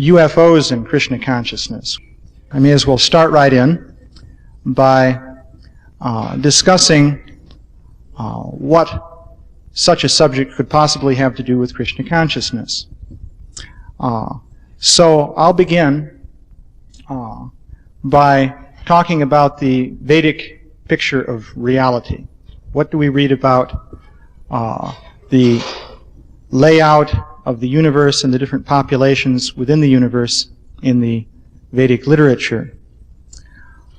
UFOs in Krishna consciousness. I may as well start right in by discussing what such a subject could possibly have to do with Krishna consciousness. So I'll begin by talking about the Vedic picture of reality. What do we read about the layout of the universe and the different populations within the universe in the Vedic literature?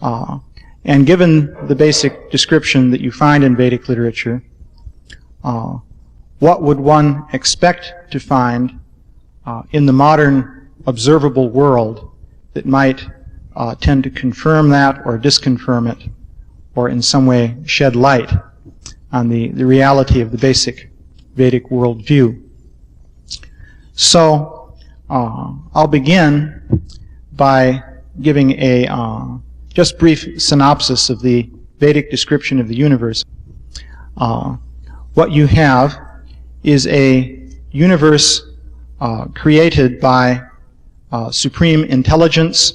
And given the basic description that you find in Vedic literature, what would one expect to find in the modern observable world that might tend to confirm that or disconfirm it, or in some way shed light on the reality of the basic Vedic worldview? So I'll begin by giving a just brief synopsis of the Vedic description of the universe. What you have is a universe created by supreme intelligence.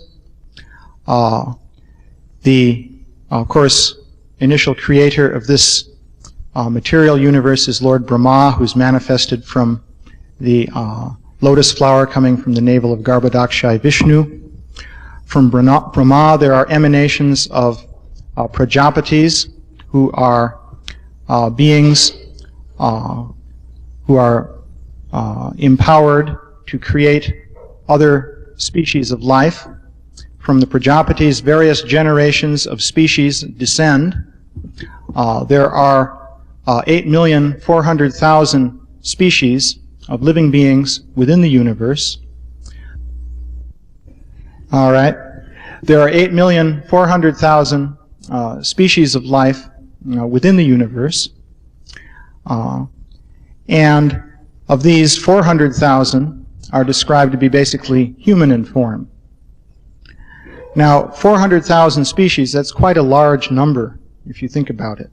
The, of course, initial creator of this material universe is Lord Brahma, who's manifested from the lotus flower coming from the navel of Garbhodakshai Vishnu. From Brahma there are emanations of Prajapatis, who are beings who are empowered to create other species of life. From the Prajapatis, various generations of species descend. There are 8,400,000 species of living beings within the universe. All right. There are 8,400,000 species of life within the universe. And of these, 400,000 are described to be basically human in form. Now, 400,000 species, that's quite a large number if you think about it.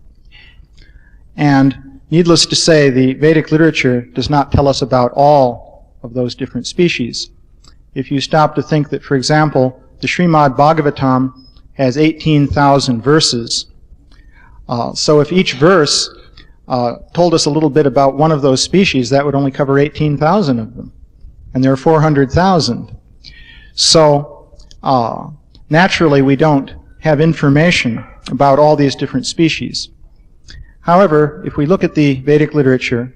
And needless to say, the Vedic literature does not tell us about all of those different species. If you stop to think that, for example, the Srimad Bhagavatam has 18,000 verses, so if each verse told us a little bit about one of those species, that would only cover 18,000 of them. And there are 400,000. So, naturally, we don't have information about all these different species. However, if we look at the Vedic literature,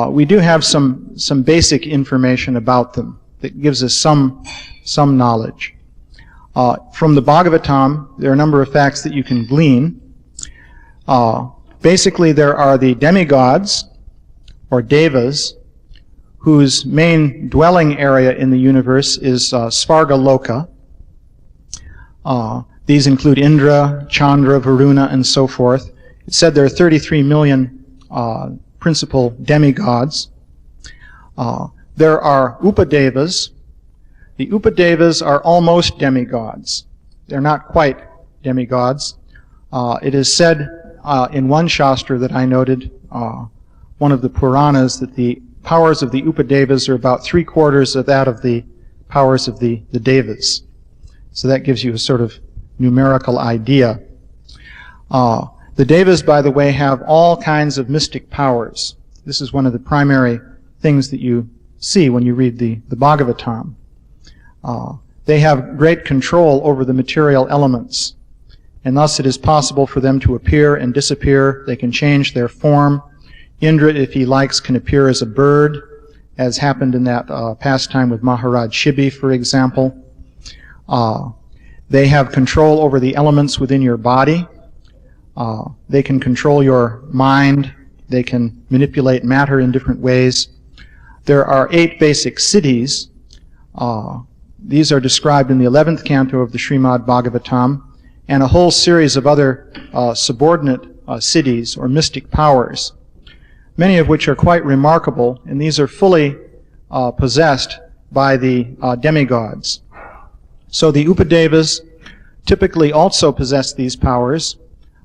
we do have some basic information about them that gives us some knowledge. From the Bhagavatam, there are a number of facts that you can glean. Basically, there are the demigods, or devas, whose main dwelling area in the universe is Svarga Loka. These include Indra, Chandra, Varuna, and so forth. It's said there are 33 million principal demigods. There are Upadevas. The Upadevas are almost demigods. They're not quite demigods. It is said in one Shastra that I noted, one of the Puranas, that the powers of the Upadevas are about 3/4 of that of the powers of the Devas. So that gives you a sort of numerical idea. The Devas, by the way, have all kinds of mystic powers. This is one of the primary things that you see when you read the Bhagavatam. They have great control over the material elements, and thus it is possible for them to appear and disappear. They can change their form. Indra, if he likes, can appear as a bird, as happened in that pastime with Maharaj Shibi, for example. They have control over the elements within your body. They can control your mind. They can manipulate matter in different ways. There are 8 basic cities. These are described in the 11th canto of the Srimad Bhagavatam, and a whole series of other subordinate cities or mystic powers, many of which are quite remarkable, and these are fully possessed by the demigods. So the Upadevas typically also possess these powers,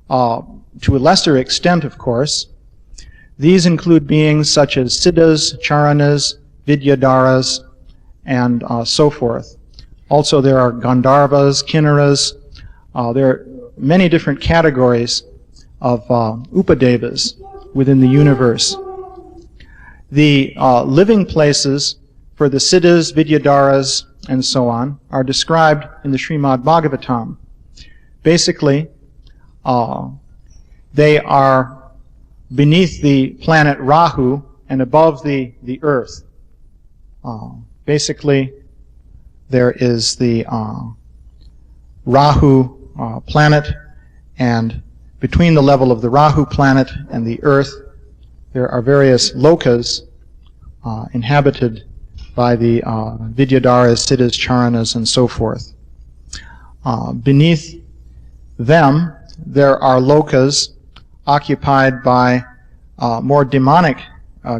to a lesser extent, of course. These include beings such as Siddhas, Charanas, Vidyadharas, and so forth. Also, there are Gandharvas, Kinnaras. There are many different categories of Upadevas within the universe. The living places for the Siddhas, Vidyadharas, and so on are described in the Srimad Bhagavatam. Basically, they are beneath the planet Rahu and above the earth. Basically, there is the Rahu planet, and between the level of the Rahu planet and the earth, there are various lokas inhabited by the Vidyadharas, Siddhas, Charanas, and so forth. Beneath them, there are lokas occupied by more demonic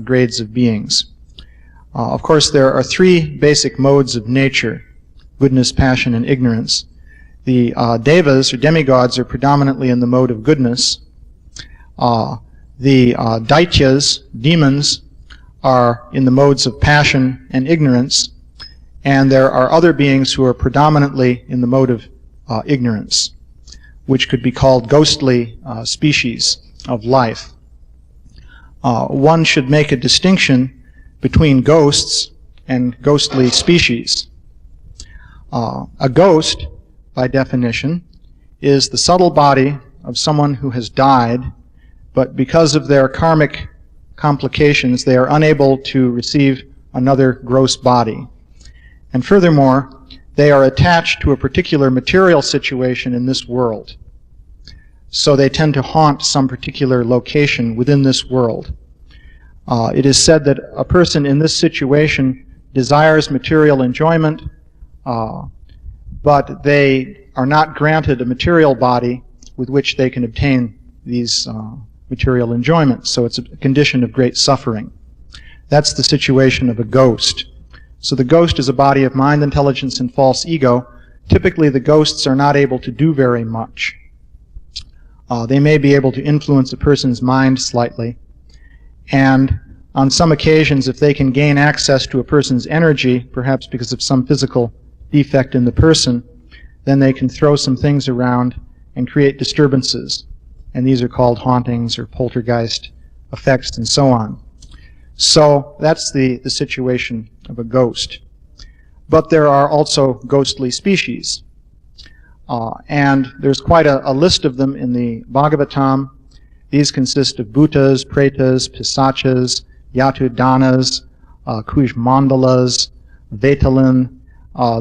grades of beings. Of course, there are three basic modes of nature: goodness, passion, and ignorance. The devas, or demigods, are predominantly in the mode of goodness. The daityas, demons, are in the modes of passion and ignorance. And there are other beings who are predominantly in the mode of ignorance, which could be called ghostly species of life. One should make a distinction between ghosts and ghostly species. A ghost, by definition, is the subtle body of someone who has died, but because of their karmic complications, they are unable to receive another gross body. And furthermore, they are attached to a particular material situation in this world. So they tend to haunt some particular location within this world. It is said that a person in this situation desires material enjoyment, but they are not granted a material body with which they can obtain these material enjoyments. So it's a condition of great suffering. That's the situation of a ghost. So the ghost is a body of mind, intelligence, and false ego. Typically, the ghosts are not able to do very much. They may be able to influence a person's mind slightly. And on some occasions, if they can gain access to a person's energy, perhaps because of some physical defect in the person, then they can throw some things around and create disturbances. And these are called hauntings or poltergeist effects and so on. So that's the situation of a ghost. But there are also ghostly species. And there's quite a list of them in the Bhagavatam. These consist of bhutas, pretas, pisachas, yatudanas, kujmandalas, vetalin.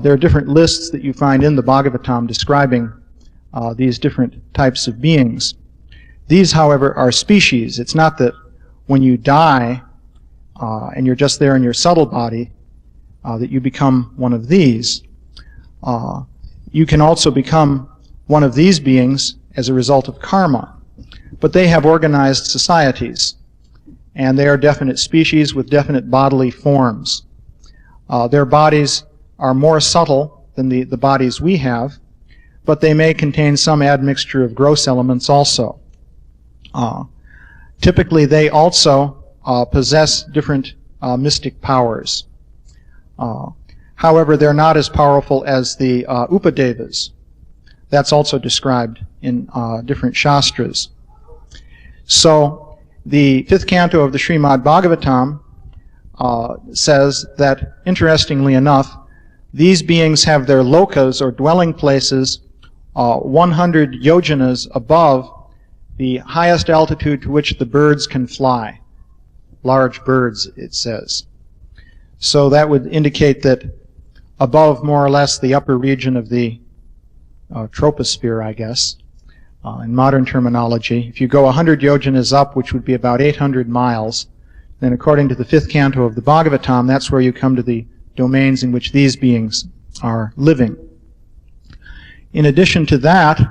There are different lists that you find in the Bhagavatam describing these different types of beings. These, however, are species. It's not that when you die and you're just there in your subtle body that you become one of these. You can also become one of these beings as a result of karma. But they have organized societies, and they are definite species with definite bodily forms. Their bodies are more subtle than the bodies we have, but they may contain some admixture of gross elements also. Typically, they also possess different mystic powers. However, they're not as powerful as the Upadevas. That's also described in different Shastras. So, the 5th canto of the Srimad Bhagavatam says that, interestingly enough, these beings have their lokas, or dwelling places, 100 yojanas above the highest altitude to which the birds can fly. Large birds, it says. So that would indicate that above more or less the upper region of the troposphere, I guess, in modern terminology, if you go 100 yojanas up, which would be about 800 miles, then according to the 5th canto of the Bhagavatam, that's where you come to the domains in which these beings are living. In addition to that,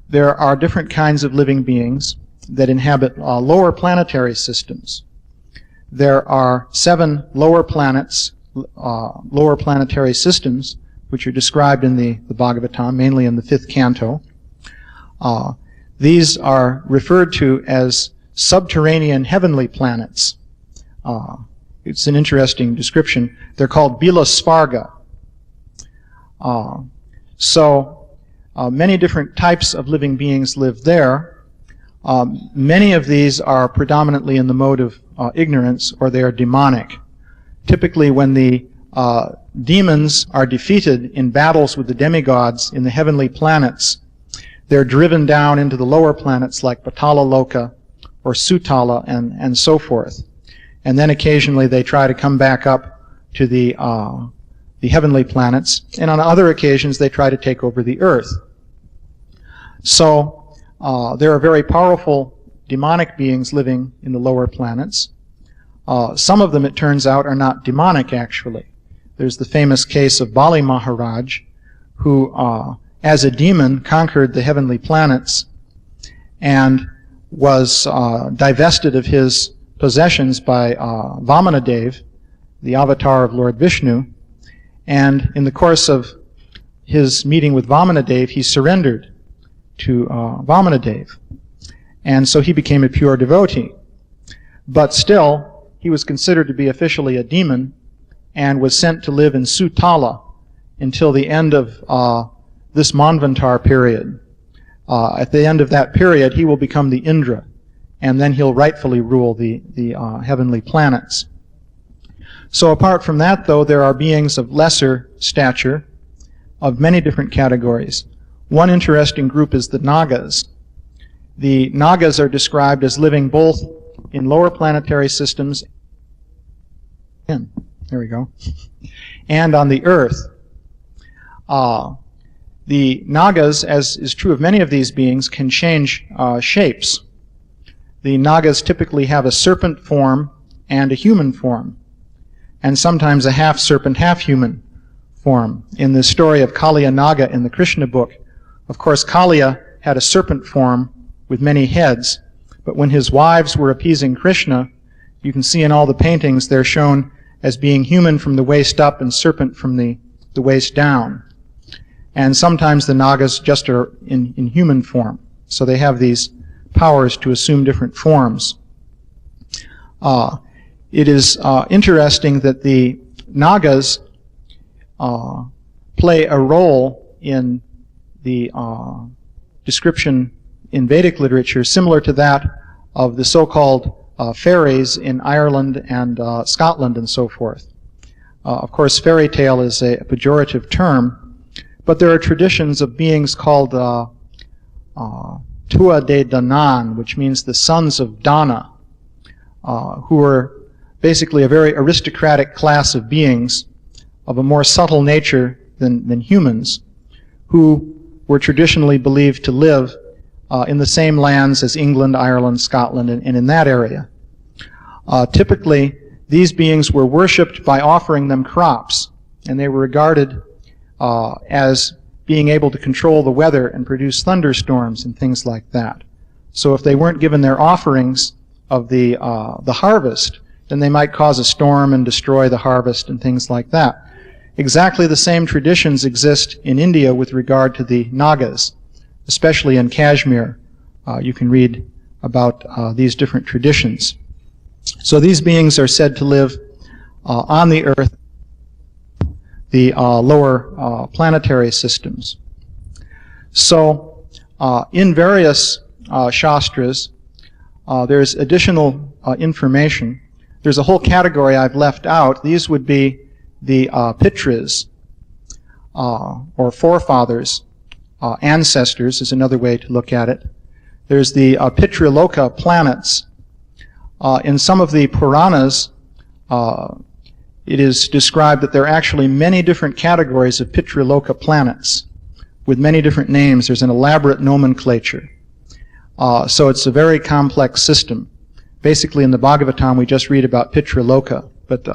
there are different kinds of living beings that inhabit lower planetary systems. There are 7 lower planets, lower planetary systems, which are described in the Bhagavatam, mainly in the 5th canto. These are referred to as subterranean heavenly planets. It's an interesting description. They're called Bilasparga. Many different types of living beings live there. Many of these are predominantly in the mode of ignorance, or they are demonic. Typically, when the demons are defeated in battles with the demigods in the heavenly planets, they're driven down into the lower planets like Patala Loka or Sutala and so forth. And then occasionally they try to come back up to the heavenly planets, and on other occasions they try to take over the earth. So there are very powerful demonic beings living in the lower planets. Some of them, it turns out, are not demonic actually. There's the famous case of Bali Maharaj, who as a demon conquered the heavenly planets and was divested of his possessions by Vamanadev, the avatar of Lord Vishnu. And in the course of his meeting with Vamanadev, he surrendered to Vamanadev. And so he became a pure devotee. But still, he was considered to be officially a demon and was sent to live in Sutala until the end of this Manvantar period. At the end of that period, he will become the Indra, and then he'll rightfully rule the heavenly planets. So apart from that, though, there are beings of lesser stature, of many different categories. One interesting group is the Nagas. The Nagas are described as living both in lower planetary systems, there we go, and on the earth. The Nagas, as is true of many of these beings, can change shapes. The Nagas typically have a serpent form and a human form, and sometimes a half-serpent, half-human form. In the story of Kaliya Naga in the Krishna book, of course, Kaliya had a serpent form with many heads, but when his wives were appeasing Krishna, you can see in all the paintings they're shown as being human from the waist up and serpent from the waist down. And sometimes the Nagas just are in human form, so they have these powers to assume different forms. It is interesting that the Nagas play a role in the description in Vedic literature similar to that of the so-called fairies in Ireland and Scotland and so forth. Of course, fairy tale is a pejorative term, but there are traditions of beings called Tua de Danan, which means the sons of Dana, who are basically a very aristocratic class of beings of a more subtle nature than humans, who were traditionally believed to live in the same lands as England, Ireland, Scotland, and in that area. Typically, these beings were worshipped by offering them crops, and they were regarded as being able to control the weather and produce thunderstorms and things like that. So if they weren't given their offerings of the harvest, then they might cause a storm and destroy the harvest and things like that. Exactly the same traditions exist in India with regard to the Nagas, especially in Kashmir. You can read about these different traditions. So these beings are said to live on the earth, the lower planetary systems. So in various shastras, there's additional information. There's a whole category I've left out. These would be the pitras, or forefathers, ancestors is another way to look at it. There's the Pitraloka planets. In some of the Puranas, it is described that there are actually many different categories of Pitraloka planets with many different names. There's an elaborate nomenclature. So it's a very complex system. Basically, in the Bhagavatam, we just read about Pitraloka, but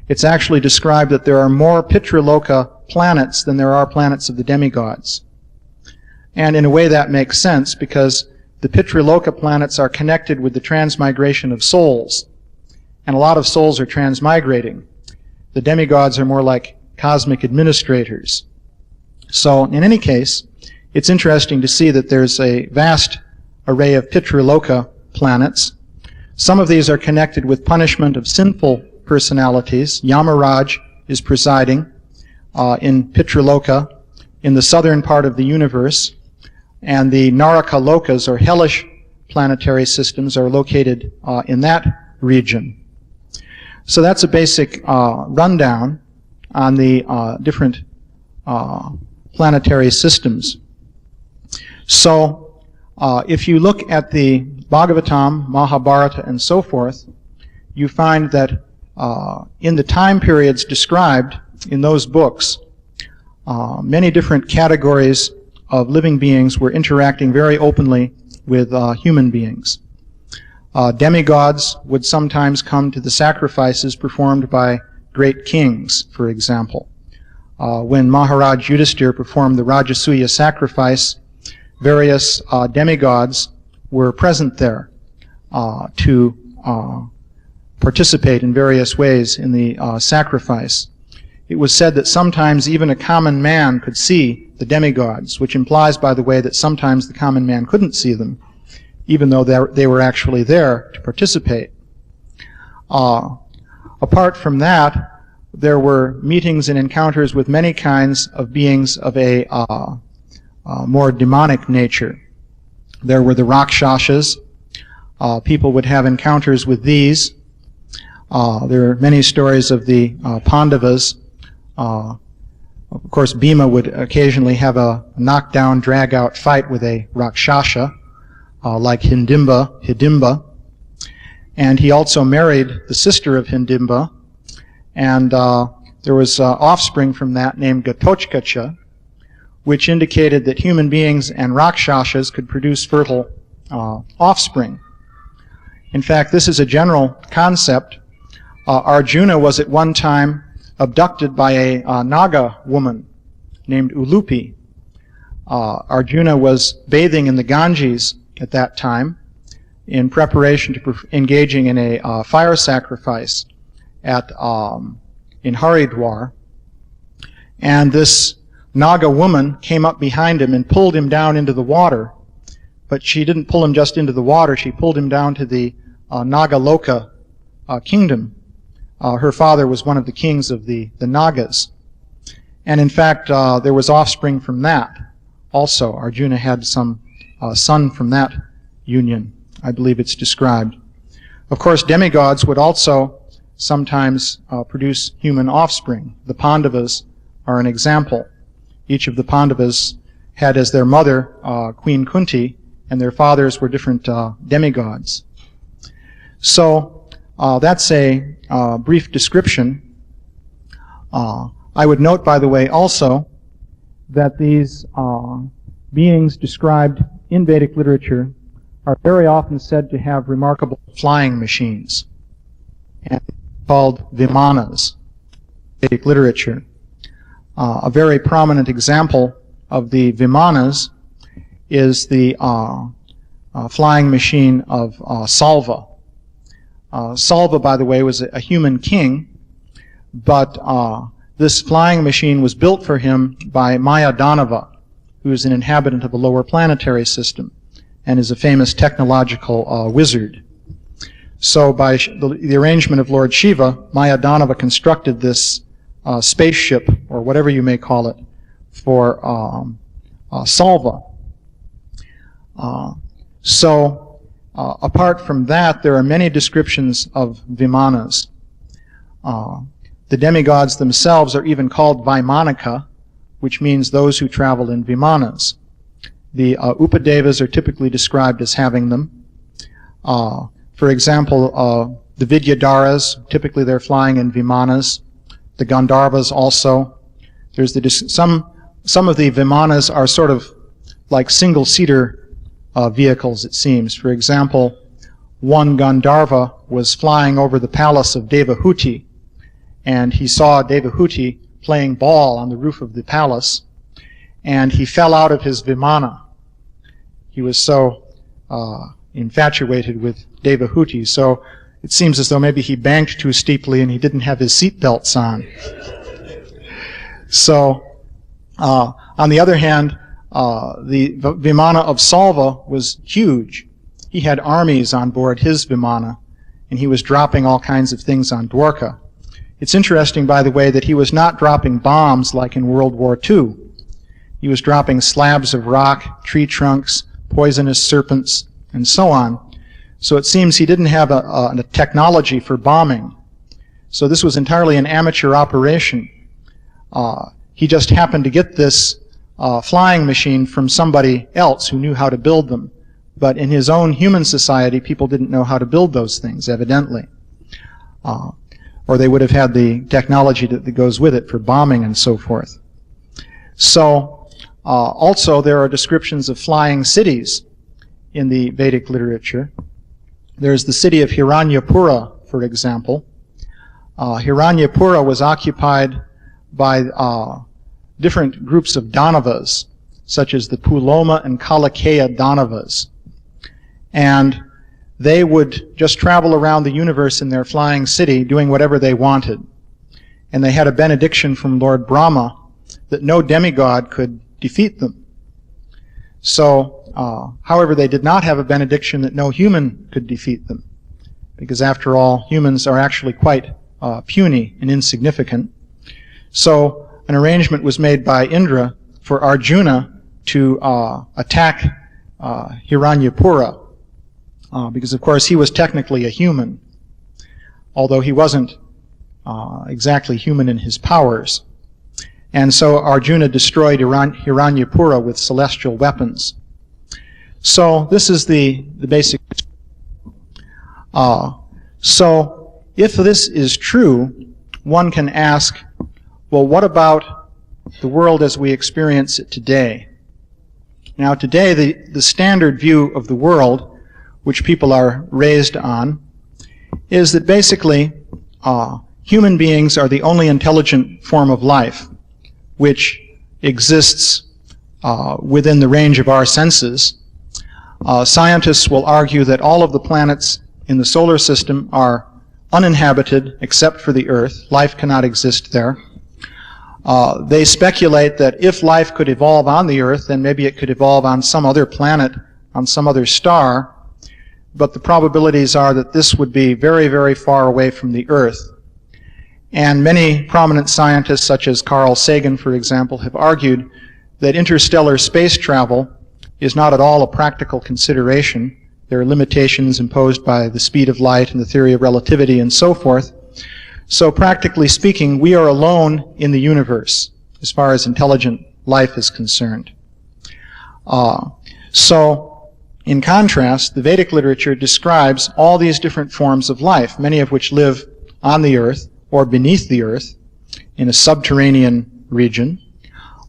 it's actually described that there are more Pitraloka planets than there are planets of the demigods. And in a way that makes sense, because the Pitraloka planets are connected with the transmigration of souls, and a lot of souls are transmigrating. The demigods are more like cosmic administrators. So, in any case, it's interesting to see that there's a vast array of Pitraloka planets. Some of these are connected with punishment of sinful personalities. Yamaraj is presiding. in Pitraloka, in the southern part of the universe, and the Naraka Lokas, or hellish planetary systems, are located in that region. So that's a basic rundown on the different planetary systems. So if you look at the Bhagavatam, Mahabharata, and so forth, you find that in the time periods described in those books, many different categories of living beings were interacting very openly with human beings. Demigods would sometimes come to the sacrifices performed by great kings, for example. When Maharaj Yudhisthira performed the Rajasuya sacrifice, various demigods were present there to participate in various ways in the sacrifice. It was said that sometimes even a common man could see the demigods, which implies, by the way, that sometimes the common man couldn't see them, even though they were actually there to participate. Apart from that, there were meetings and encounters with many kinds of beings of a more demonic nature. There were the Rakshasas. People would have encounters with these. There are many stories of the Pandavas. Of course, Bhima would occasionally have a knockdown, drag-out fight with a Rakshasa, like Hidimba. And he also married the sister of Hidimba, and there was offspring from that named Gatochkacha, which indicated that human beings and Rakshasas could produce fertile offspring. In fact, this is a general concept. Arjuna was at one time abducted by a Naga woman named Ulupi. Arjuna was bathing in the Ganges at that time in preparation to engaging in a fire sacrifice in Haridwar. And this Naga woman came up behind him and pulled him down into the water. But she didn't pull him just into the water, she pulled him down to the Nagaloka kingdom. Her father was one of the kings of the Nagas. And in fact, there was offspring from that also. Arjuna had some son from that union. I believe it's described. Of course, demigods would also sometimes produce human offspring. The Pandavas are an example. Each of the Pandavas had as their mother Queen Kunti, and their fathers were different demigods. So that's a brief description. I would note, by the way, also that these beings described in Vedic literature are very often said to have remarkable flying machines, and called Vimanas in Vedic literature. A very prominent example of the Vimanas is the flying machine of Salva. Salva, by the way, was a human king, but this flying machine was built for him by Maya Danava, who is an inhabitant of a lower planetary system and is a famous technological wizard. So by the arrangement of Lord Shiva, Maya Danava constructed this spaceship, or whatever you may call it, for Salva. Apart from that, there are many descriptions of Vimanas. The demigods themselves are even called Vaimanika, which means those who travel in Vimanas. The Upadevas are typically described as having them. For example, the Vidyadharas, typically they're flying in Vimanas. The Gandharvas also. There's some of the Vimanas are sort of like single-seater vehicles, it seems. For example, one Gandharva was flying over the palace of Devahuti, and he saw Devahuti playing ball on the roof of the palace, and he fell out of his Vimana. He was so infatuated with Devahuti, so it seems as though maybe he banked too steeply and he didn't have his seat belts on. So, on the other hand, the Vimana of Salva was huge. He had armies on board his Vimana, and he was dropping all kinds of things on Dwarka. It's interesting, by the way, that he was not dropping bombs like in World War II. He was dropping slabs of rock, tree trunks, poisonous serpents, and so on. So it seems he didn't have a technology for bombing. So this was entirely an amateur operation. He just happened to get this flying machine from somebody else who knew how to build them. But in his own human society, people didn't know how to build those things, evidently. Or they would have had the technology that goes with it for bombing and so forth. So, also there are descriptions of flying cities in the Vedic literature. There's the city of Hiranyapura, for example. Hiranyapura was occupied by different groups of Danavas, such as the Puloma and Kalikeya Danavas. And they would just travel around the universe in their flying city doing whatever they wanted. And they had a benediction from Lord Brahma that no demigod could defeat them. So, however, they did not have a benediction that no human could defeat them. Because after all, humans are actually quite puny and insignificant. So, an arrangement was made by Indra for Arjuna to attack Hiranyapura. Because, of course, he was technically a human, although he wasn't exactly human in his powers. And so Arjuna destroyed Hiranyapura with celestial weapons. So this is the basic. So if this is true, one can ask, well, what about the world as we experience it today? Now, today, the standard view of the world, which people are raised on, is that basically human beings are the only intelligent form of life which exists within the range of our senses. Scientists will argue that all of the planets in the solar system are uninhabited except for the Earth. Life cannot exist there. They speculate that if life could evolve on the Earth, then maybe it could evolve on some other planet, on some other star, but the probabilities are that this would be very, very far away from the Earth. And many prominent scientists, such as Carl Sagan, for example, have argued that interstellar space travel is not at all a practical consideration. There are limitations imposed by the speed of light and the theory of relativity and so forth. So practically speaking, we are alone in the universe as far as intelligent life is concerned. In contrast, the Vedic literature describes all these different forms of life, many of which live on the earth or beneath the earth in a subterranean region,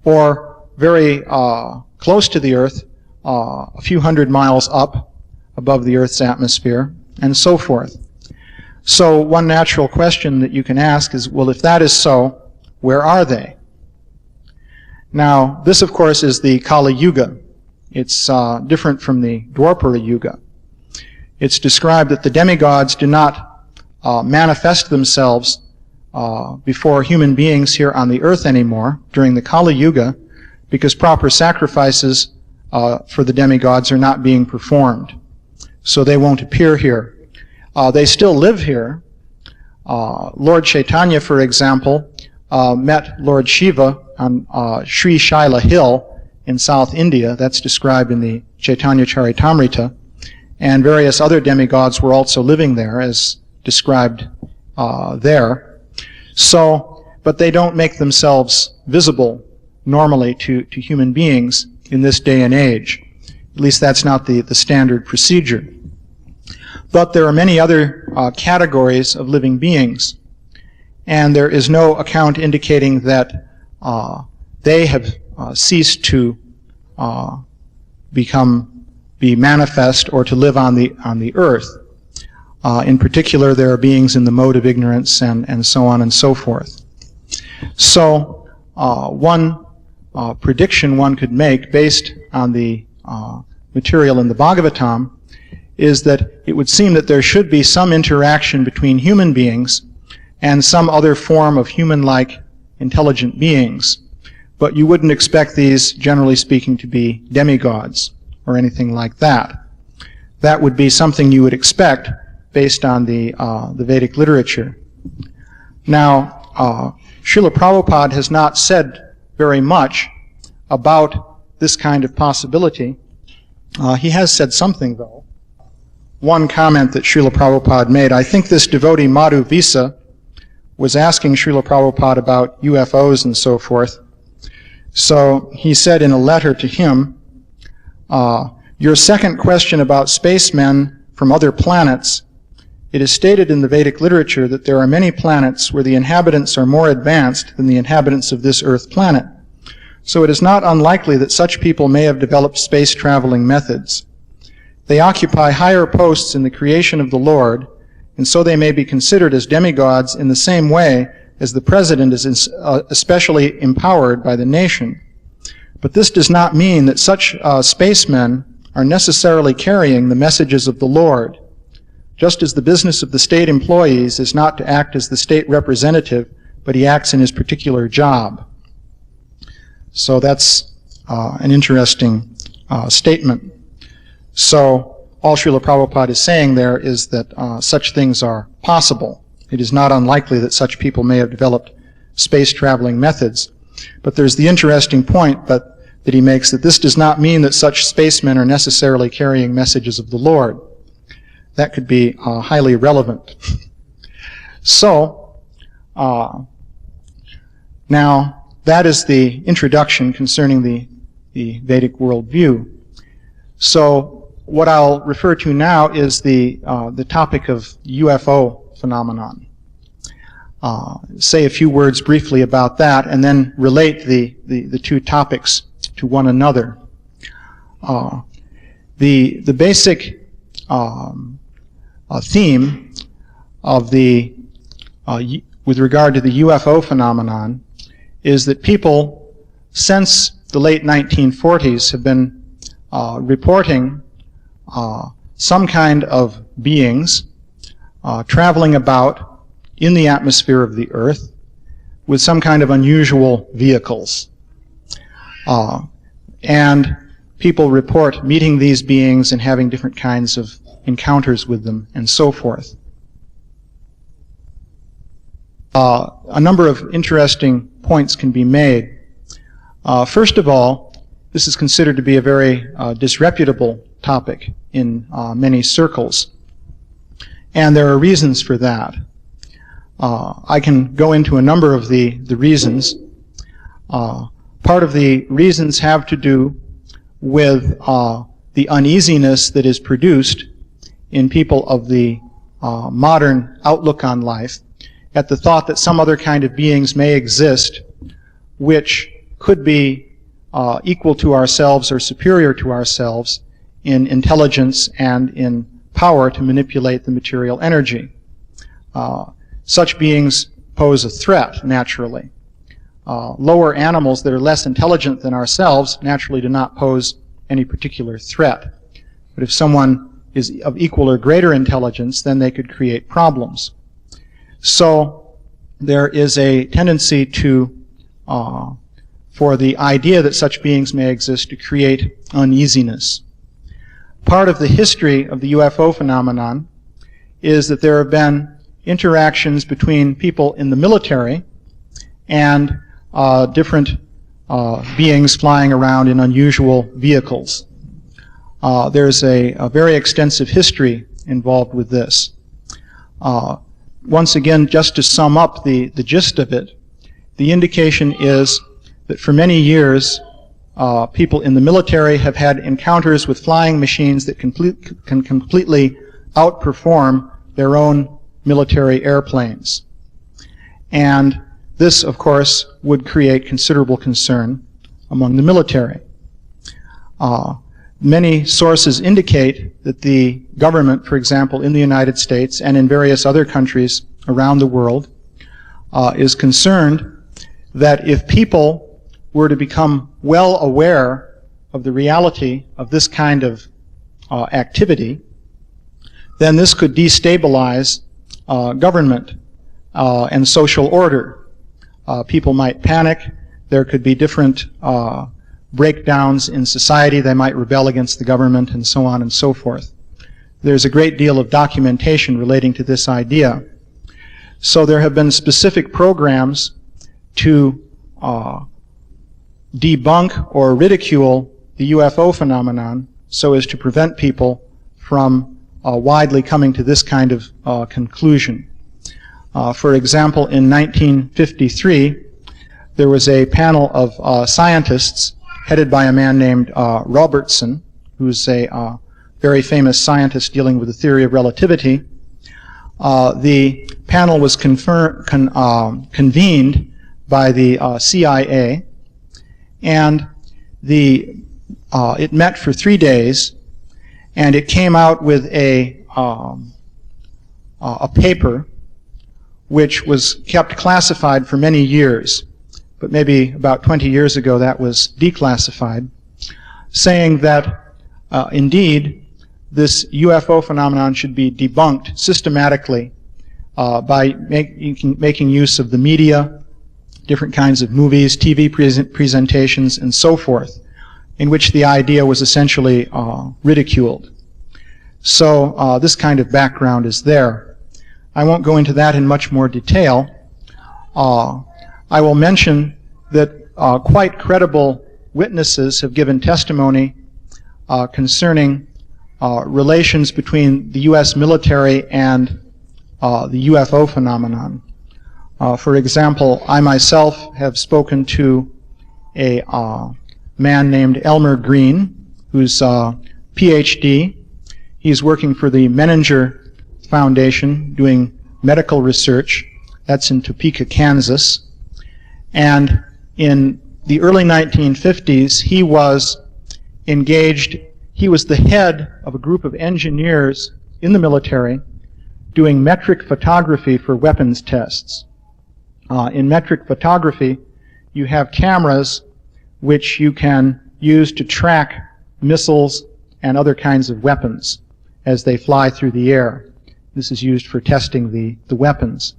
or very close to the earth, a few hundred miles up above the earth's atmosphere, and so forth. So one natural question that you can ask is, well, if that is so, where are they? Now, this, of course, is the Kali Yuga. It's different from the Dwapara Yuga. It's described that the demigods do not manifest themselves before human beings here on the earth anymore during the Kali Yuga, because proper sacrifices for the demigods are not being performed. So they won't appear here. They still live here. Lord Chaitanya, for example, met Lord Shiva on Sri Shaila Hill in South India. That's described in the Chaitanya Charitamrita. And various other demigods were also living there, as described there. So, but they don't make themselves visible normally to human beings in this day and age. At least that's not the standard procedure. But there are many other categories of living beings, and there is no account indicating that they have ceased to be manifest or to live on the earth. In particular, there are beings in the mode of ignorance and so on and so forth. So one prediction one could make based on the material in the Bhagavatam is that it would seem that there should be some interaction between human beings and some other form of human-like intelligent beings. But you wouldn't expect these, generally speaking, to be demigods or anything like that. That would be something you would expect based on the Vedic literature. Now, Srila Prabhupada has not said very much about this kind of possibility. He has said something, though. One comment that Srila Prabhupada made, I think this devotee Madhu Visa was asking Srila Prabhupada about UFOs and so forth. So he said in a letter to him, your second question about spacemen from other planets, it is stated in the Vedic literature that there are many planets where the inhabitants are more advanced than the inhabitants of this Earth planet. So it is not unlikely that such people may have developed space-traveling methods. They occupy higher posts in the creation of the Lord, and so they may be considered as demigods in the same way as the president is especially empowered by the nation. But this does not mean that such spacemen are necessarily carrying the messages of the Lord, just as the business of the state employees is not to act as the state representative, but he acts in his particular job. So that's an interesting statement. So all Srila Prabhupada is saying there is that such things are possible. It is not unlikely that such people may have developed space-traveling methods. But there's the interesting point that he makes, that this does not mean that such spacemen are necessarily carrying messages of the Lord. That could be highly relevant. So, now, that is the introduction concerning the Vedic worldview. So, what I'll refer to now is the topic of UFO phenomenon. Say a few words briefly about that, and then relate the two topics to one another. The basic theme of with regard to the UFO phenomenon is that people, since the late 1940s, have been reporting some kind of beings traveling about in the atmosphere of the Earth with some kind of unusual vehicles. And people report meeting these beings and having different kinds of encounters with them and so forth. A number of interesting points can be made. First of all, this is considered to be a very disreputable topic in many circles. And there are reasons for that. I can go into a number of the reasons. Part of the reasons have to do with the uneasiness that is produced in people of the modern outlook on life at the thought that some other kind of beings may exist which could be equal to ourselves or superior to ourselves in intelligence and in power to manipulate the material energy. Such beings pose a threat, naturally. Lower animals that are less intelligent than ourselves naturally do not pose any particular threat. But if someone is of equal or greater intelligence, then they could create problems. So there is a tendency to, for the idea that such beings may exist, to create uneasiness. Part of the history of the UFO phenomenon is that there have been interactions between people in the military and different beings flying around in unusual vehicles. There's a very extensive history involved with this. Once again, just to sum up the gist of it, the indication is that for many years, people in the military have had encounters with flying machines that can completely outperform their own military airplanes. And this, of course, would create considerable concern among the military. Many sources indicate that the government, for example, in the United States and in various other countries around the world, is concerned that if people were to become well aware of the reality of this kind of activity, then this could destabilize government and social order. People might panic. There could be different breakdowns in society. They might rebel against the government and so on and so forth. There's a great deal of documentation relating to this idea. So there have been specific programs to debunk or ridicule the UFO phenomenon so as to prevent people from widely coming to this kind of conclusion. For example, in 1953, there was a panel of scientists headed by a man named Robertson, who's a very famous scientist dealing with the theory of relativity. The panel was convened by the CIA, and it met for 3 days, and it came out with a paper which was kept classified for many years, but maybe about 20 years ago that was declassified, saying that indeed this UFO phenomenon should be debunked systematically by making use of the media, different kinds of movies, TV presentations, and so forth, in which the idea was essentially ridiculed. So this kind of background is there. I won't go into that in much more detail. I will mention that quite credible witnesses have given testimony concerning relations between the U.S. military and the UFO phenomenon. For example, I myself have spoken to a man named Elmer Green, who's a PhD. He's working for the Menninger Foundation doing medical research. That's in Topeka, Kansas. And in the early 1950s, he was engaged, he was the head of a group of engineers in the military doing metric photography for weapons tests. In metric photography, you have cameras which you can use to track missiles and other kinds of weapons as they fly through the air. This is used for testing the weapons.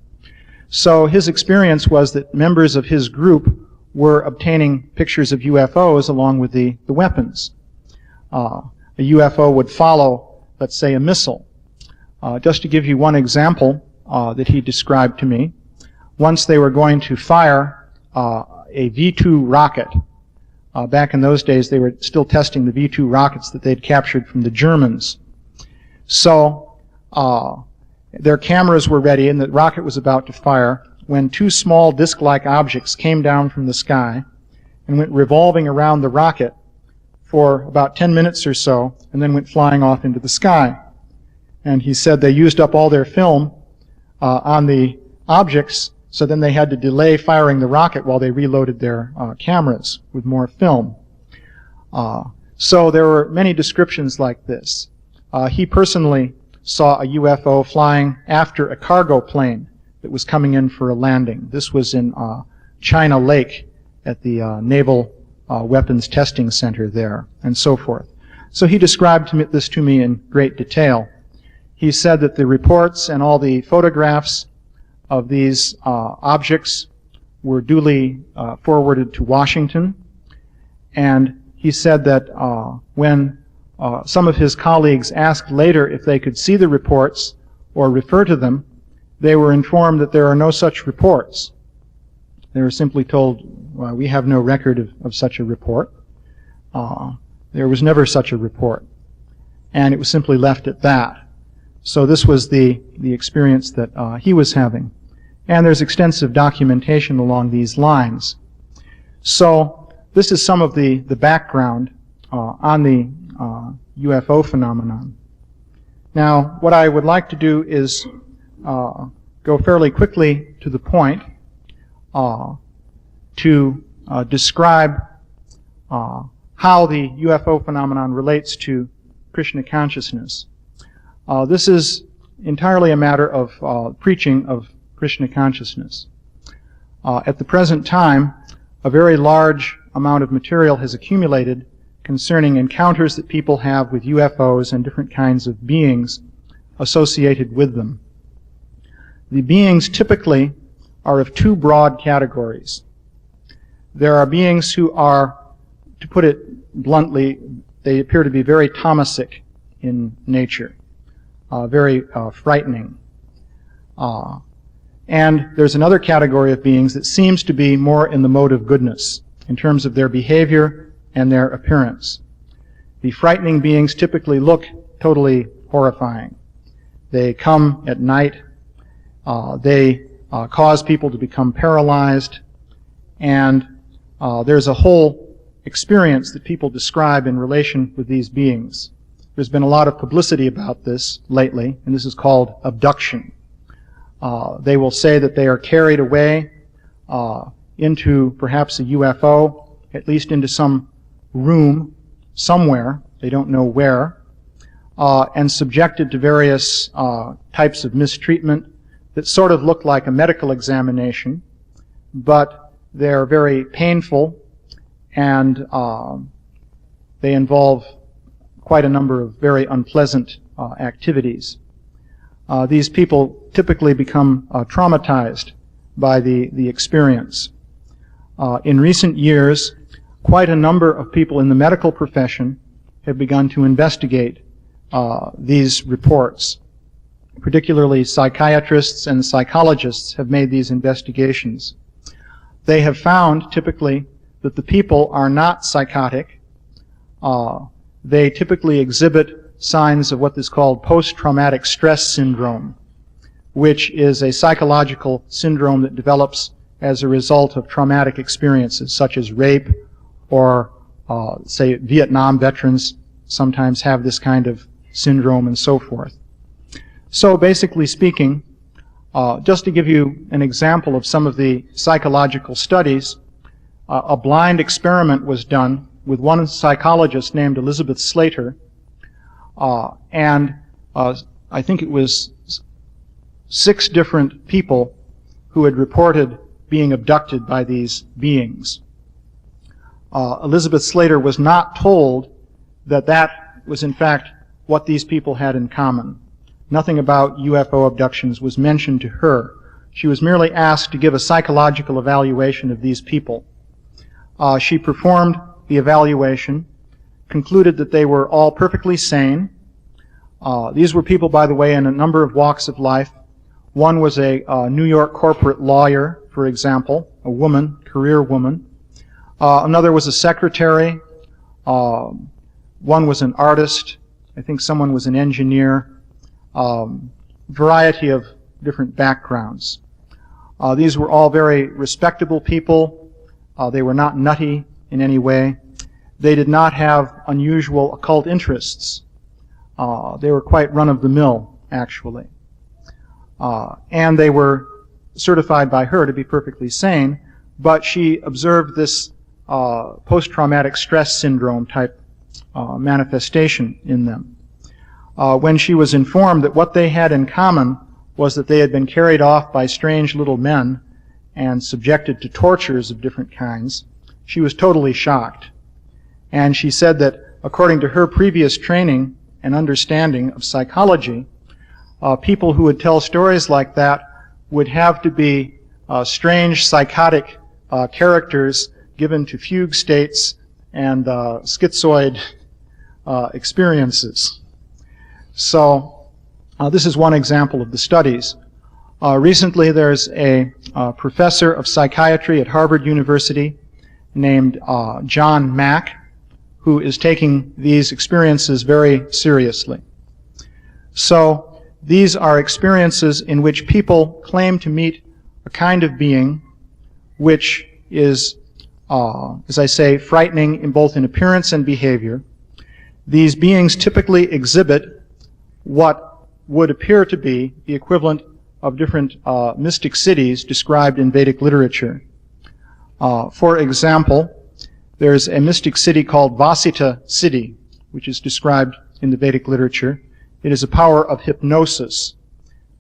So his experience was that members of his group were obtaining pictures of UFOs along with the weapons. A UFO would follow, let's say, a missile. Just to give you one example that he described to me, once they were going to fire a V-2 rocket. Back in those days, they were still testing the V-2 rockets that they'd captured from the Germans. So their cameras were ready and the rocket was about to fire when two small disc-like objects came down from the sky and went revolving around the rocket for about 10 minutes or so and then went flying off into the sky. And he said they used up all their film on the objects, so then they had to delay firing the rocket while they reloaded their cameras with more film. So there were many descriptions like this. He personally saw a UFO flying after a cargo plane that was coming in for a landing. This was in China Lake at the Naval Weapons Testing Center there, and so forth. So he described this to me in great detail. He said that the reports and all the photographs of these objects were duly forwarded to Washington, and he said that when some of his colleagues asked later if they could see the reports or refer to them, they were informed that there are no such reports. They were simply told, well, we have no record of such a report. There was never such a report. And it was simply left at that. So this was the experience that he was having. And there's extensive documentation along these lines. So this is some of the background on the UFO phenomenon. Now, what I would like to do is go fairly quickly to the point to describe how the UFO phenomenon relates to Krishna consciousness. This is entirely a matter of preaching of Krishna consciousness. At the present time, a very large amount of material has accumulated concerning encounters that people have with UFOs and different kinds of beings associated with them. The beings typically are of two broad categories. There are beings who are, to put it bluntly, they appear to be very Tamasic in nature, very frightening. And there's another category of beings that seems to be more in the mode of goodness in terms of their behavior and their appearance. The frightening beings typically look totally horrifying. They come at night. They cause people to become paralyzed. And there's a whole experience that people describe in relation with these beings. There's been a lot of publicity about this lately, and this is called abduction. They will say that they are carried away into perhaps a UFO, at least into some room somewhere, they don't know where, and subjected to various types of mistreatment that sort of look like a medical examination, but they're very painful, and they involve quite a number of very unpleasant activities. These people typically become traumatized by the experience. In recent years, quite a number of people in the medical profession have begun to investigate these reports. Particularly psychiatrists and psychologists have made these investigations. They have found, typically, that the people are not psychotic. They typically exhibit signs of what is called post-traumatic stress syndrome, which is a psychological syndrome that develops as a result of traumatic experiences such as rape or, say, Vietnam veterans sometimes have this kind of syndrome and so forth. So basically speaking, just to give you an example of some of the psychological studies, a blind experiment was done with one psychologist named Elizabeth Slater, and I think it was 6 different people who had reported being abducted by these beings. Elizabeth Slater was not told that that was in fact what these people had in common. Nothing about UFO abductions was mentioned to her. She was merely asked to give a psychological evaluation of these people. She performed the evaluation, concluded that they were all perfectly sane. These were people, by the way, in a number of walks of life. One was a New York corporate lawyer, for example, a woman, career woman. Another was a secretary. One was an artist. I think someone was an engineer. Variety of different backgrounds. These were all very respectable people. They were not nutty in any way. They did not have unusual occult interests. They were quite run-of-the-mill, actually. And they were certified by her to be perfectly sane, but she observed this post-traumatic stress syndrome type manifestation in them. When she was informed that what they had in common was that they had been carried off by strange little men and subjected to tortures of different kinds, she was totally shocked. And she said that according to her previous training and understanding of psychology, people who would tell stories like that would have to be strange psychotic characters given to fugue states and schizoid experiences. So this is one example of the studies. Recently there's a professor of psychiatry at Harvard University named John Mack, who is taking these experiences very seriously. So these are experiences in which people claim to meet a kind of being which is, as I say, frightening in both in appearance and behavior. These beings typically exhibit what would appear to be the equivalent of different mystic cities described in Vedic literature. For example, there's a mystic city called Vasita city, which is described in the Vedic literature. It is a power of hypnosis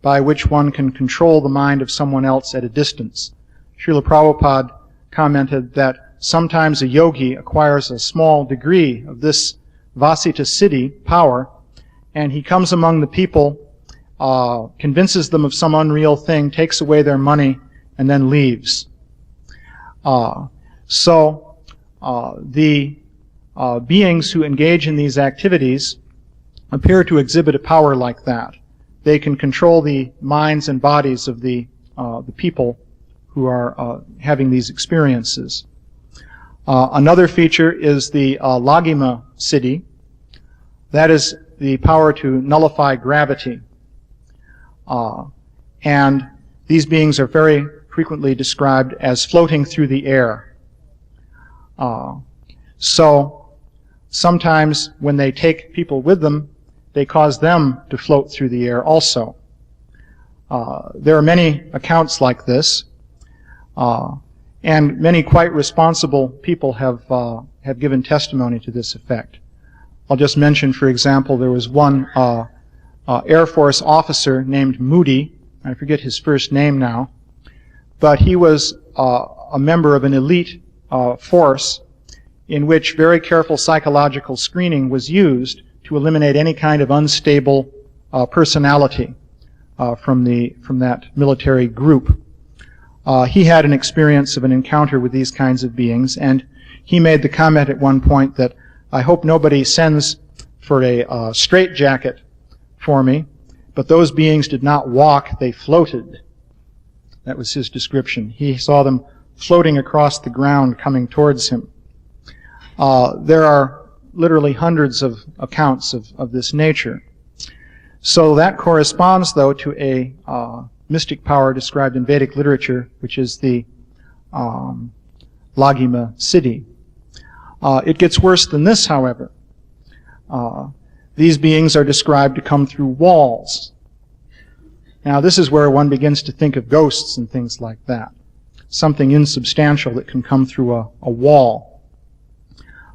by which one can control the mind of someone else at a distance. Srila Prabhupada commented that sometimes a yogi acquires a small degree of this Vasita city power, and he comes among the people, convinces them of some unreal thing, takes away their money, and then leaves. The beings who engage in these activities appear to exhibit a power like that. They can control the minds and bodies of the the people who are having these experiences. Another feature is the Lagima Siddhi. That is the power to nullify gravity. And these beings are very frequently described as floating through the air. So sometimes when they take people with them, they cause them to float through the air also. There are many accounts like this, and many quite responsible people have given testimony to this effect. I'll just mention, for example, there was one Air Force officer named Moody. I forget his first name now, but he was a member of an elite force in which very careful psychological screening was used to eliminate any kind of unstable personality from that military group. He had an experience of an encounter with these kinds of beings, and he made the comment at one point that, I hope nobody sends for a straitjacket for me, but those beings did not walk, they floated. That was his description. He saw them floating across the ground coming towards him. There are literally hundreds of accounts of this nature. So that corresponds, though, to a mystic power described in Vedic literature, which is the Lagima Siddhi. It gets worse than this, however. These beings are described to come through walls. Now, this is where one begins to think of ghosts and things like that. Something insubstantial that can come through a wall.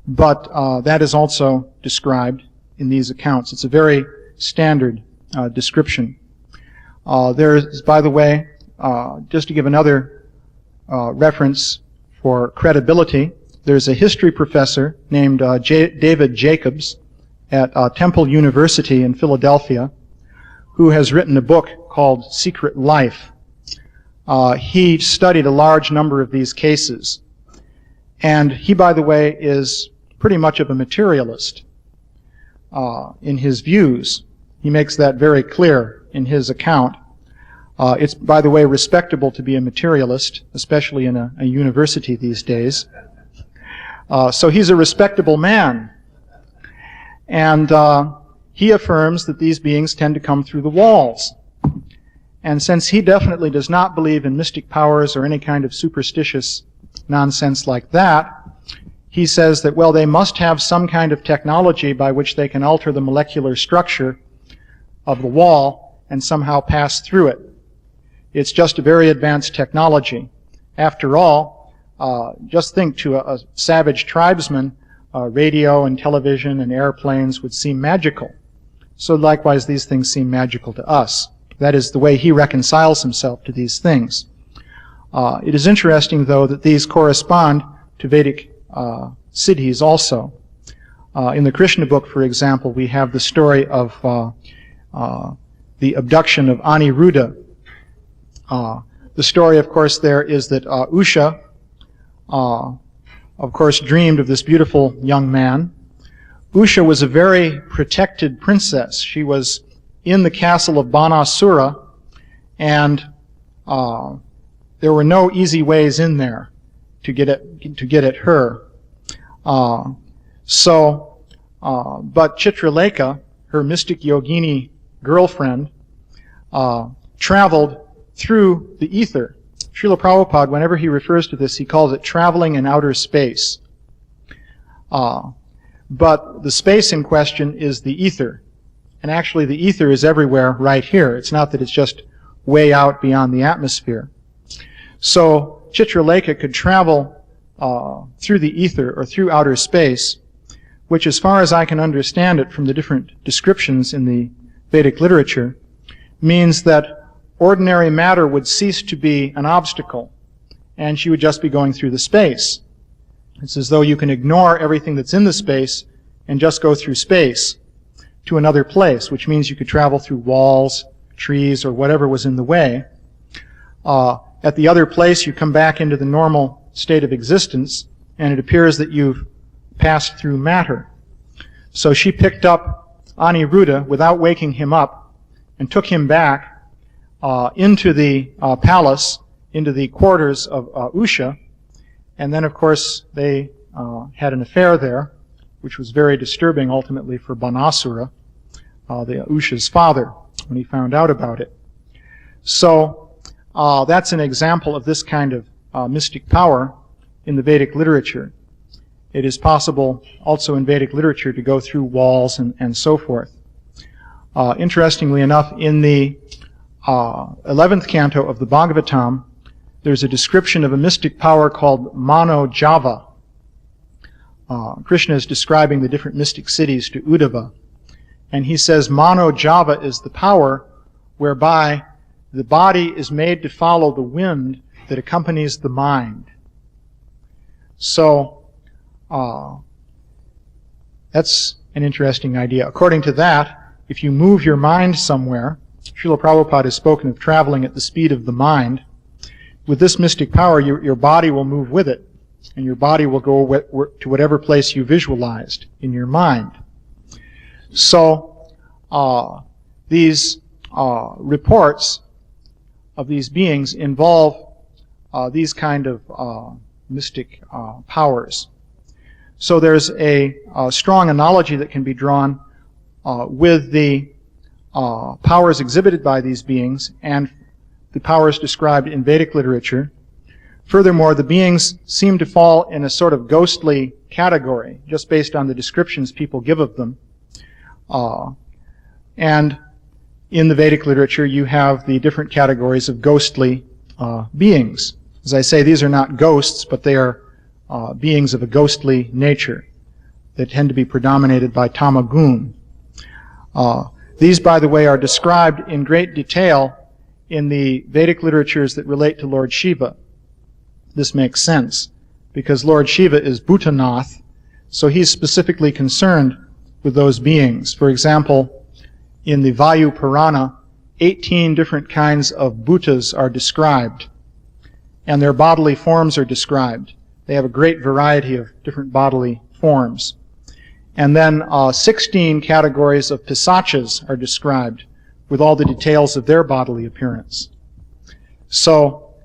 But that is also described in these accounts. It's a very standard description. There is, by the way, just to give another reference for credibility, there's a history professor named David Jacobs at Temple University in Philadelphia who has written a book called Secret Life. He studied a large number of these cases. And he, by the way, is pretty much of a materialist in his views. He makes that very clear in his account. It's, by the way, respectable to be a materialist, especially in a university these days. So he's a respectable man. And he affirms that these beings tend to come through the walls. And since he definitely does not believe in mystic powers or any kind of superstitious nonsense like that, he says that, well, they must have some kind of technology by which they can alter the molecular structure of the wall and somehow pass through it. It's just a very advanced technology. After all, just think to a savage tribesman, radio and television and airplanes would seem magical. So likewise, these things seem magical to us. That is the way he reconciles himself to these things. It is interesting, though, that these correspond to Vedic siddhis also. In the Krishna book, for example, we have the story of the abduction of Aniruddha. The story, of course, there is that Usha, of course, dreamed of this beautiful young man. Usha was a very protected princess. She was in the castle of Banasura, and there were no easy ways in there to get at her. But Chitralekha, her mystic yogini girlfriend, traveled through the ether. Srila Prabhupada, whenever he refers to this, he calls it traveling in outer space. But the space in question is the ether. And actually the ether is everywhere right here. It's not that it's just way out beyond the atmosphere. So Chitralekha could travel through the ether or through outer space, which, as far as I can understand it from the different descriptions in the Vedic literature, means that ordinary matter would cease to be an obstacle, and she would just be going through the space. It's as though you can ignore everything that's in the space and just go through space to another place, which means you could travel through walls, trees, or whatever was in the way. At the other place, you come back into the normal state of existence, and it appears that you've passed through matter. So she picked up Aniruddha without waking him up and took him back into the palace, into the quarters of Usha, and then, of course, they had an affair there, which was very disturbing ultimately for Banasura, the Usha's father, when he found out about it. So that's an example of this kind of mystic power in the Vedic literature. It is possible also in Vedic literature to go through walls and so forth. Interestingly enough, in the 11th canto of the Bhagavatam, there's a description of a mystic power called Mano Java. Krishna is describing the different mystic cities to Uddhava. And he says Mano Java is the power whereby the body is made to follow the wind that accompanies the mind. So, that's an interesting idea. According to that, if you move your mind somewhere, Srila Prabhupada has spoken of traveling at the speed of the mind. With this mystic power, your body will move with it, and your body will go to whatever place you visualized in your mind. So, these reports of these beings involve these kind of mystic powers. So there's a strong analogy that can be drawn with the powers exhibited by these beings and the powers described in Vedic literature. Furthermore, the beings seem to fall in a sort of ghostly category, just based on the descriptions people give of them. And in the Vedic literature, you have the different categories of ghostly beings. As I say, these are not ghosts, but they are beings of a ghostly nature. They tend to be predominated by tamagun. These, by the way, are described in great detail in the Vedic literatures that relate to Lord Shiva. This makes sense, because Lord Shiva is Bhutanath, so he's specifically concerned with those beings. For example, in the Vayu Purana, 18 different kinds of bhutas are described, and their bodily forms are described. They have a great variety of different bodily forms. And then 16 categories of pisachas are described, with all the details of their bodily appearance. So,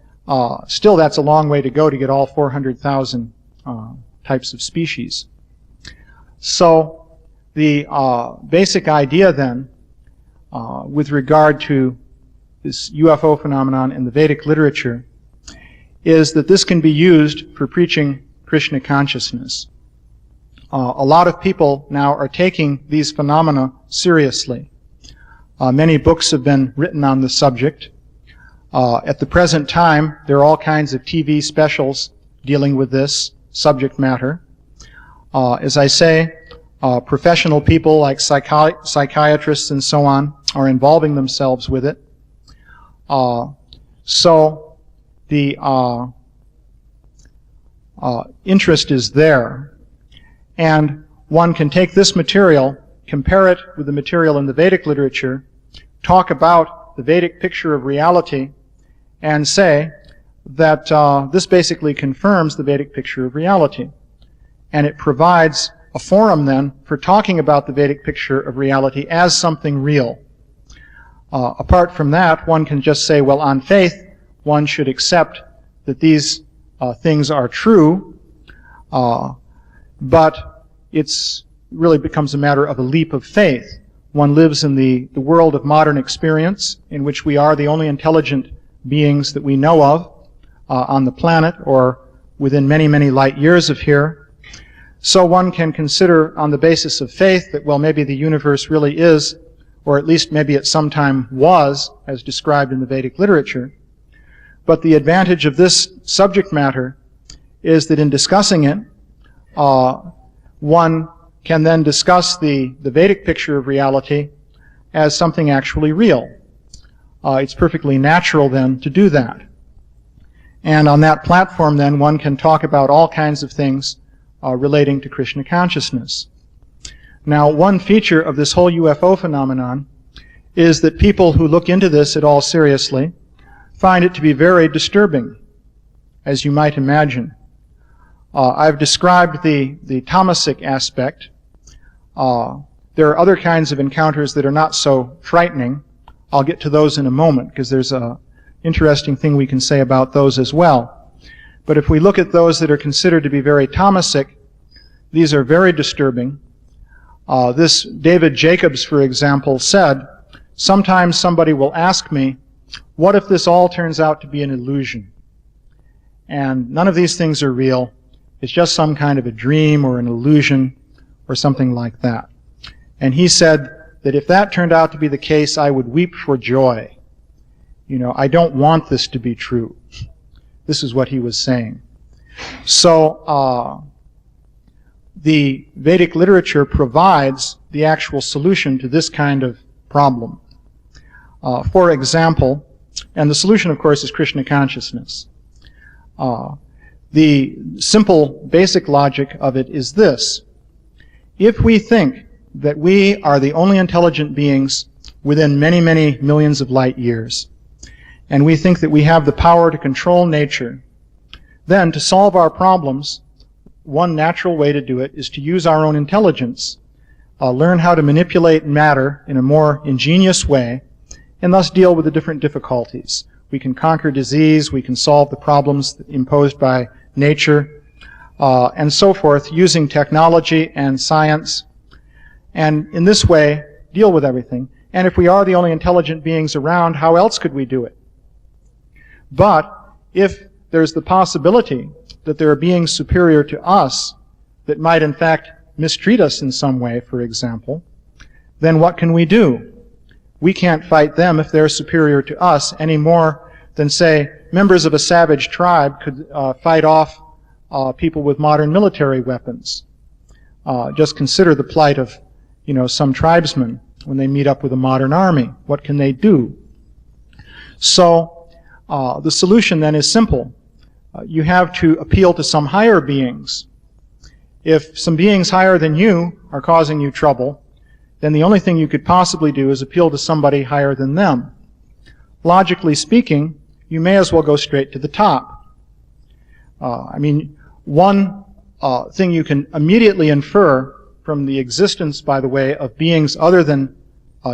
still that's a long way to go to get all 400,000 types of species. So, the basic idea then, with regard to this UFO phenomenon in the Vedic literature, is that this can be used for preaching Krishna consciousness. A lot of people now are taking these phenomena seriously. Many books have been written on the subject. At the present time, there are all kinds of TV specials dealing with this subject matter. As I say, professional people like psychiatrists and so on are involving themselves with it. So the interest is there. And one can take this material, compare it with the material in the Vedic literature, talk about the Vedic picture of reality, and say that this basically confirms the Vedic picture of reality. And it provides a forum then for talking about the Vedic picture of reality as something real. Apart from that, one can just say, well, on faith, one should accept that these things are true, but it's really becomes a matter of a leap of faith. One lives in the world of modern experience, in which we are the only intelligent beings that we know of on the planet, or within many, many light years of here. So one can consider on the basis of faith that, well, maybe the universe really is, or at least maybe at some time was, as described in the Vedic literature. But the advantage of this subject matter is that in discussing it, one can then discuss the Vedic picture of reality as something actually real. It's perfectly natural then to do that. And on that platform then one can talk about all kinds of things relating to Krishna consciousness. Now, one feature of this whole UFO phenomenon is that people who look into this at all seriously find it to be very disturbing, as you might imagine. I've described the tamasic aspect. There are other kinds of encounters that are not so frightening. I'll get to those in a moment, because there's an interesting thing we can say about those as well. But if we look at those that are considered to be very Thomasic, these are very disturbing. This David Jacobs, for example, said, "Sometimes somebody will ask me, what if this all turns out to be an illusion? And none of these things are real. It's just some kind of a dream or an illusion or something like that." And he said that if that turned out to be the case, I would weep for joy. I don't want this to be true. This is what he was saying. So the Vedic literature provides the actual solution to this kind of problem. For example, and the solution, of course, is Krishna consciousness. The simple, basic logic of it is this. If we think that we are the only intelligent beings within many, many millions of light years, and we think that we have the power to control nature, then to solve our problems, one natural way to do it is to use our own intelligence, learn how to manipulate matter in a more ingenious way, and thus deal with the different difficulties. We can conquer disease, we can solve the problems imposed by nature, and so forth, using technology and science, and in this way deal with everything. And if we are the only intelligent beings around, how else could we do it? But if there's the possibility that there are beings superior to us that might in fact mistreat us in some way, for example, then what can we do? We can't fight them if they're superior to us any more than, say, members of a savage tribe could fight off people with modern military weapons. Just consider the plight of, some tribesmen when they meet up with a modern army. What can they do? So the solution then is simple. You have to appeal to some higher beings. If some beings higher than you are causing you trouble, then the only thing you could possibly do is appeal to somebody higher than them. Logically speaking, you may as well go straight to the top. One thing you can immediately infer from the existence, by the way, of beings other than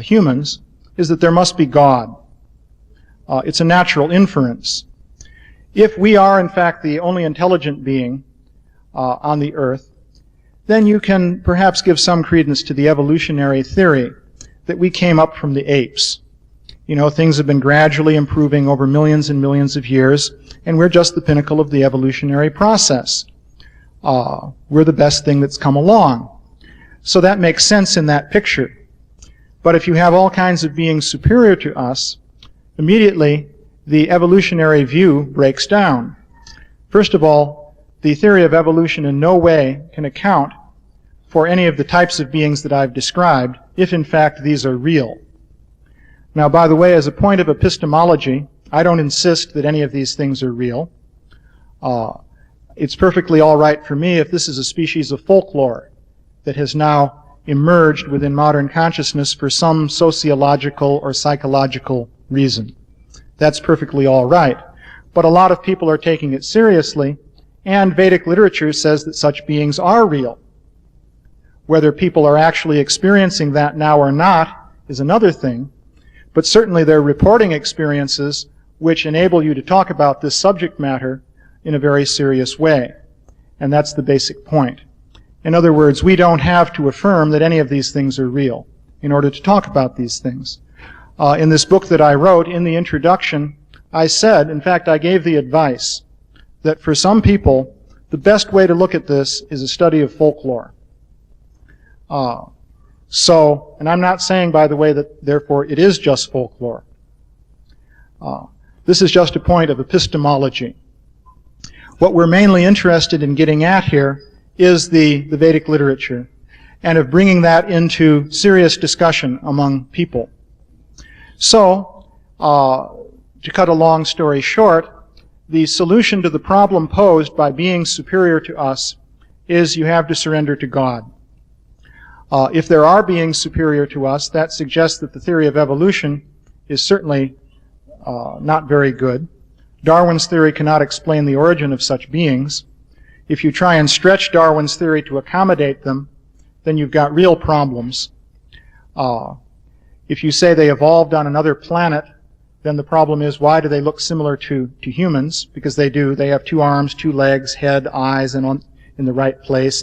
humans is that there must be God. It's a natural inference. If we are, in fact, the only intelligent being on the earth, then you can perhaps give some credence to the evolutionary theory that we came up from the apes. Things have been gradually improving over millions and millions of years, and we're just the pinnacle of the evolutionary process. We're the best thing that's come along. So that makes sense in that picture. But if you have all kinds of beings superior to us, immediately the evolutionary view breaks down. First of all, the theory of evolution in no way can account for any of the types of beings that I've described, if in fact these are real. Now, by the way, as a point of epistemology, I don't insist that any of these things are real. It's perfectly all right for me if this is a species of folklore that has now emerged within modern consciousness for some sociological or psychological reason. That's perfectly all right. But a lot of people are taking it seriously, and Vedic literature says that such beings are real. Whether people are actually experiencing that now or not is another thing, but certainly they're reporting experiences which enable you to talk about this subject matter in a very serious way. And that's the basic point. In other words, we don't have to affirm that any of these things are real in order to talk about these things. In this book that I wrote, in the introduction, I said, in fact, I gave the advice that for some people, the best way to look at this is a study of folklore. And I'm not saying, by the way, that therefore it is just folklore. This is just a point of epistemology. What we're mainly interested in getting at here is the Vedic literature, and of bringing that into serious discussion among people. So, to cut a long story short, the solution to the problem posed by beings superior to us is you have to surrender to God. If there are beings superior to us, that suggests that the theory of evolution is certainly not very good. Darwin's theory cannot explain the origin of such beings. If you try and stretch Darwin's theory to accommodate them, then you've got real problems. If you say they evolved on another planet, then the problem is, why do they look similar to humans? Because they do. They have 2 arms, 2 legs, head, eyes, and in the right place.